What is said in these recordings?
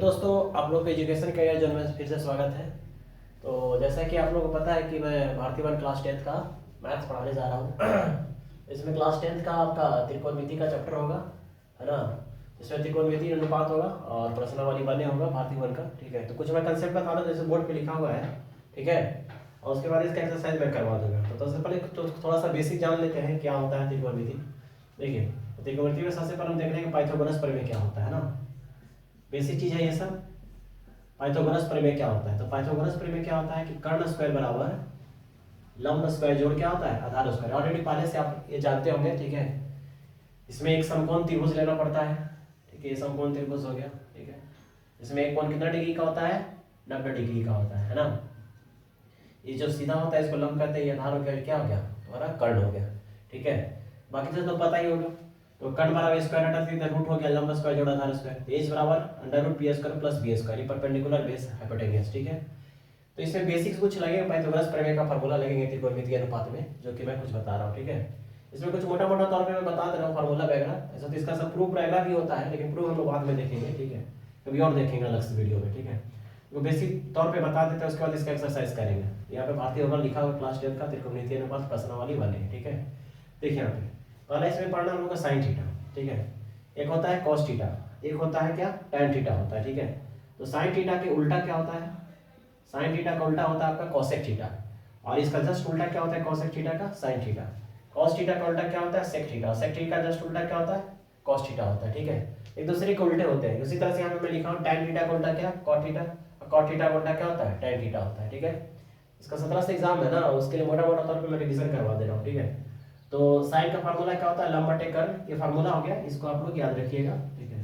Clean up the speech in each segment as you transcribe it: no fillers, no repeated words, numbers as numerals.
दोस्तों, आप लोग के एजुकेशन करियर जर्नल में फिर से स्वागत है। तो जैसा कि आप लोगों को पता है कि मैं भारतीय वन क्लास 10th का मैथ्स पढ़ाने जा रहा हूँ। इसमें क्लास 10th का आपका त्रिकोणमिति का चैप्टर होगा, है ना। इसमें त्रिकोणमिति अनुपात होगा और प्रश्नावली बने होगा भारतीय वन का। ठीक है, तो कुछ मैं कंसेप्ट बता दूँ जैसे बोर्ड पे लिखा हुआ है, ठीक है। और उसके बाद इसका एक्सरसाइज मैं करवा दूंगा। तो सबसे पहले तो थोड़ा सा बेसिक जान लेते हैं क्या होता है त्रिकोणमिति। देखिए, त्रिकोणमिति में सबसे पहले हम देख रहे हैं कि पाइथागोरस प्रमेय क्या होता है ना। बेसिक चीज है ये सब। पाइथागोरस प्रमेय क्या होता है? तो पाइथागोरस प्रमेय क्या होता है कि कर्ण स्क्वायर बराबर लंब स्क्वायर जोड़ क्या होता है? आधार स्क्वायर। ऑलरेडी पहले से आप ये जानते होंगे, ठीक है। इसमें एक समकोण त्रिभुज लेना पड़ता है, ठीक है। ये समकोण त्रिभुज हो गया, ठीक है। इसमें एक कोण कितना डिग्री का होता है? 90 डिग्री का होता है ना। ये जो सीधा होता है इसको लंब कहते हैं। ये आधार हो गया, क्या हो गया तुम्हारा? कर्ण हो गया, ठीक है। बाकी तो पता ही होगा। तो कर्ण बराबर स्क्वायर हटा सीधा रूट हो गया लंब स्क्वायर जोड़ा आधार स्क्वायर। एच बराबर under root P square plus B square, ये परपेंडिकुलर बेस हाइपोटेन्यूज, ठीक है। तो इसमें बेसिक्स कुछ लगेगा, पाइथागोरस प्रमेय का फार्मूला लगेंगे त्रिकोणमिति अनुपात में, जो कि मैं कुछ बता रहा हूँ, ठीक है। इसमें कुछ मोटा मोटा तौर पे मैं बता दे रहा हूँ फार्मूला वगैरह। ऐसा तो इसका सब प्रूफ वगैरह भी होता है, लेकिन प्रूफ हम लोग बाद में देखेंगे, ठीक है। कभी और देखेंगे अलग से वीडियो में, ठीक है। तो बेसिक तौर पे बता देते हैं, उसके बाद इसका एक्सरसाइज करेंगे। यहाँ पे भारतीय वन लिखा हुआ क्लास 10 का त्रिकोणमिति अनुपात प्रश्नावली वाले, ठीक है। देखिए यहाँ पे पहला इसमें पढ़ना हम लोग का साइन थीटा, ठीक है। एक होता है cos थीटा, एक होता है क्या? tan थीटा होता है, ठीक है। तो sin थीटा के उल्टा क्या होता है? sin थीटा का उल्टा होता है आपका cosec थीटा, और इसका जस्ट उल्टा क्या होता है cosec थीटा का? sin theta. cos थीटा का उल्टा क्या होता है? sec theta. sec थीटा का जस्ट उल्टा क्या होता है? cos थीटा होता है, ठीक है। एक दूसरे के उल्टे होते हैं। उसी तरह से यहाँ पे मैं लिखा हूँ tan थीटा का उल्टा क्या? cot थीटा, और cot थीटा का उल्टा क्या होता है? tan थीटा होता है, ठीक है। इसका 17 से एग्जाम है ना, उसके लिए मोटा मोटा तौर पर मैं रिविजन करवा दे रहा हूँ, ठीक है। तो साइन का फार्मूला क्या होता है? लंब बटे कर्ण, ये फार्मूला हो गया, इसको आप लोग याद रखिएगा, ठीक है।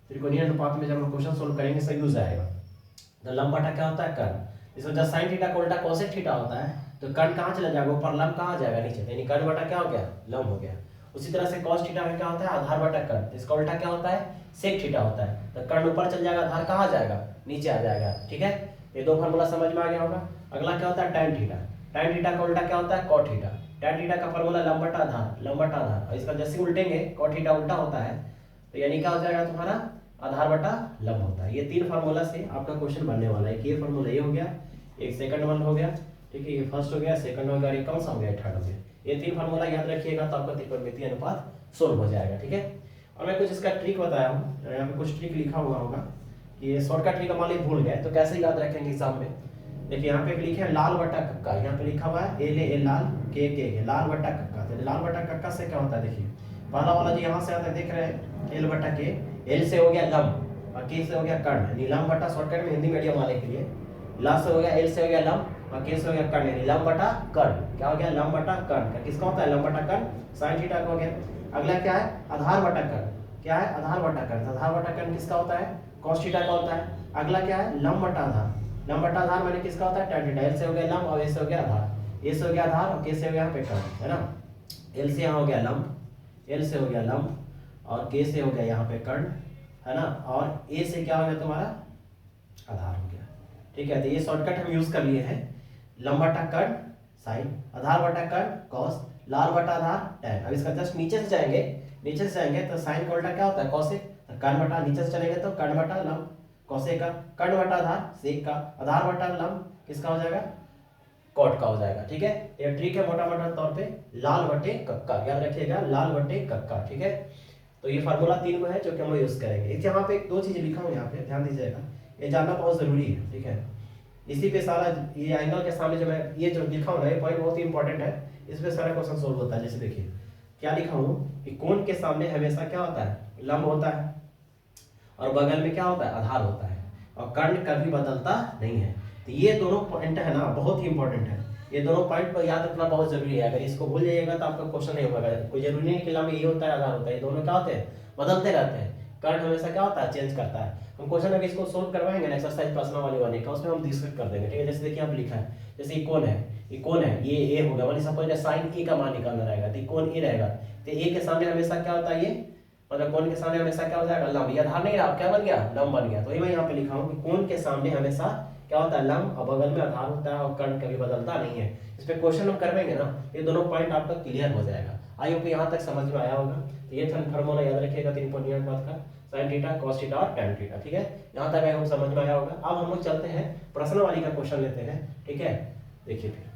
त्रिकोणीय अनुपात में जब हम क्वेश्चन सोल्व करेंगे सब यूज आएगा। तो लंब बटा क्या होता है? कर्ण। इसमें जब साइन थीटा का उल्टा कोसेक थीटा होता है, तो कर्ण कहाँ चला जाएगा? ऊपर, लंब कहाँ जाएगा? नीचे। यानी कर्ण बटा क्या हो गया? लंब हो गया। उसी तरह से cos थीटा में क्या होता है? आधार बटा कर्ण। इसका उल्टा क्या होता है? सेक थीटा होता है। तो कर्ण ऊपर चल जाएगा, आधार कहाँ जाएगा? नीचे आ जाएगा, ठीक है। ये दो फार्मूला समझ में आ गया होगा। अगला क्या होता है? tan theta. tan थीटा का उल्टा क्या होता है? cot theta. tan थीटा का फार्मूला लंब बटा आधार, लंब बटा आधार, और इसका जैसे उल्टेंगे cot थीटा उल्टा होता है, तो यानी क्या हो जाएगा तुम्हारा? आधार बटा लंब होता है। ये तीन फार्मूला से आपका क्वेश्चन बनने वाला है। ये फार्मूला ये हो गया, एक सेकंड वन हो गया, ठीक है। ये फर्स्ट हो गया, सेकंड हो गया, ये कौन सा हो गया? थर्ड हो गया। ये तीन फार्मूला याद रखिएगा तो आपका त्रिकोणमिति अनुपात सोल्व हो जाएगा, ठीक है। और मैं कुछ इसका ट्रिक बताया हूँ, यहाँ पे कुछ ट्रिक लिखा हुआ होगा कि ये शॉर्टकट ट्रिक मान लीजिए भूल गए तो कैसे याद रखेंगे एग्जाम में। देखिए यहाँ पे लिखे हैं लाल बटा कक्का, यहाँ पे लिखा हुआ है ए लाल के लाल बटा कक्का। तो लाल बटा कक्का से क्या होता है? देखिए पहला वाला जो यहाँ से आता है देख रहे हैं, एल बटा के। एल से हो गया लंब और के से हो गया कर्ण, यानी लंब बटा, शॉर्टकट में हिंदी मीडियम वाले के लिए ला से हो गया, एल से हो गया लंब और के से हो गया कर्ण, यानी लंब बटा कर्ण। क्या हो गया? लंब बटा कर्ण। किसका होता है? लंब बटा कर्ण, साइन थीटा का हो गया। अगला क्या है? आधार बटा कर्ण। क्या है? आधार बटा कर्ण। आधार बटा कर्ण किसका होता है? cos थीटा का होता है। अगला क्या है? लंब बटा आधार। लंब बटा आधार मैंने किसका होता है? tan theta. एल से हो गया लंब और ए से हो गया आधार। ए से हो गया आधार और के से हो गया यहाँ पे कर्ण, है ना। एल से यहाँ हो गया लंब, एल से हो गया लंब और के से हो गया यहाँ पे कर्ण, है ना। और ए से क्या हो गया तुम्हारा? आधार हो गया, ठीक है। तो ये शॉर्टकट हम यूज कर लिए हैं। लंब बटा कर्ण साइन, आधार बटा कर्ण कॉस, लाल बटा आधार टैन। अब इसका जस्ट नीचे से जाएंगे, नीचे से जाएंगे तो साइन का उल्टा क्या होता है? कॉसेक। तो कर्ण बटा, नीचे से चलेंगे तो कर्ण बटा लंब कॉसेक का, कर्ण बटा आधार सेक का, आधार बटा लंब किसका हो जाएगा? कॉट का हो जाएगा, ठीक है। ये ट्रिक है मोटा मोटा तौर पे, लाल बटे कक्का, याद रखिएगा, लाल बटे कक्का, ठीक है। तो ये फार्मूला तीन को है जो कि हम यूज करेंगे। यहाँ पे दो चीजें लिखा हूँ, यहाँ पे ध्यान दीजिएगा, ये जानना बहुत जरूरी है, ठीक है। इसी पे सारा ये एंगल के सामने जो मैं ये जो लिखा हूँ ना, ये पॉइंट बहुत ही इंपॉर्टेंट है। इस पे सारा क्वेश्चन सोल्व होता है। जैसे देखिए क्या लिखा हूँ कि कोण के सामने हमेशा क्या होता है? लंब होता है, और बगल में क्या होता है? आधार होता है, और कर्ण कभी बदलता नहीं है। तो ये दोनों पॉइंट है ना, बहुत ही इंपॉर्टेंट है। ये दोनों पॉइंट को याद रखना बहुत जरूरी है। अगर इसको भूल जाइएगा तो आपका क्वेश्चन नहीं होगा। कोई जरूरी नहीं कि लंब ये होता है आधार होता है, ये दोनों क्या होते हैं? बदलते रहते हैं। कर्ण हमेशा क्या होता है? चेंज करता है। हम क्वेश्चन अगर इसको सोल्व करवाएंगे ना, एक्सरसाइज प्रश्नावली वाले का, उसमें हम डिस्कस कर देंगे, ठीक है। जैसे देखिए आप लिखा है, जैसे ये कोण है, ये कोण है, ये ए होगा, मान सपोज साइन ए का मान निकालना रहेगा, तो कोण ए रहेगा। तो ए के सामने हमेशा क्या होता है? ये मतलब कोण के सामने हमेशा क्या हो जाएगा? लंब। ये आधार नहीं रहा, क्या बन गया? लंब बन गया। तो ये मैं यहाँ पे लिखा हूँ कि कोण के सामने हमेशा क्या होता है? लंब, और बगल में आधार होता है, और कर्ण कभी बदलता नहीं है। इस पे क्वेश्चन हम करवेंगे ना, ये दोनों पॉइंट आपका क्लियर हो जाएगा। आई होप यहाँ तक समझ में आया होगा। तो ये फॉर्मूला याद रखिएगा त्रिकोणीय पद का, sin थीटा cos थीटा और tan थीटा। ठीक है, यहाँ तक आई होप समझ में आया होगा। अब हम लोग चलते हैं प्रश्न वाली का क्वेश्चन लेते हैं। ठीक है, देखिए फिर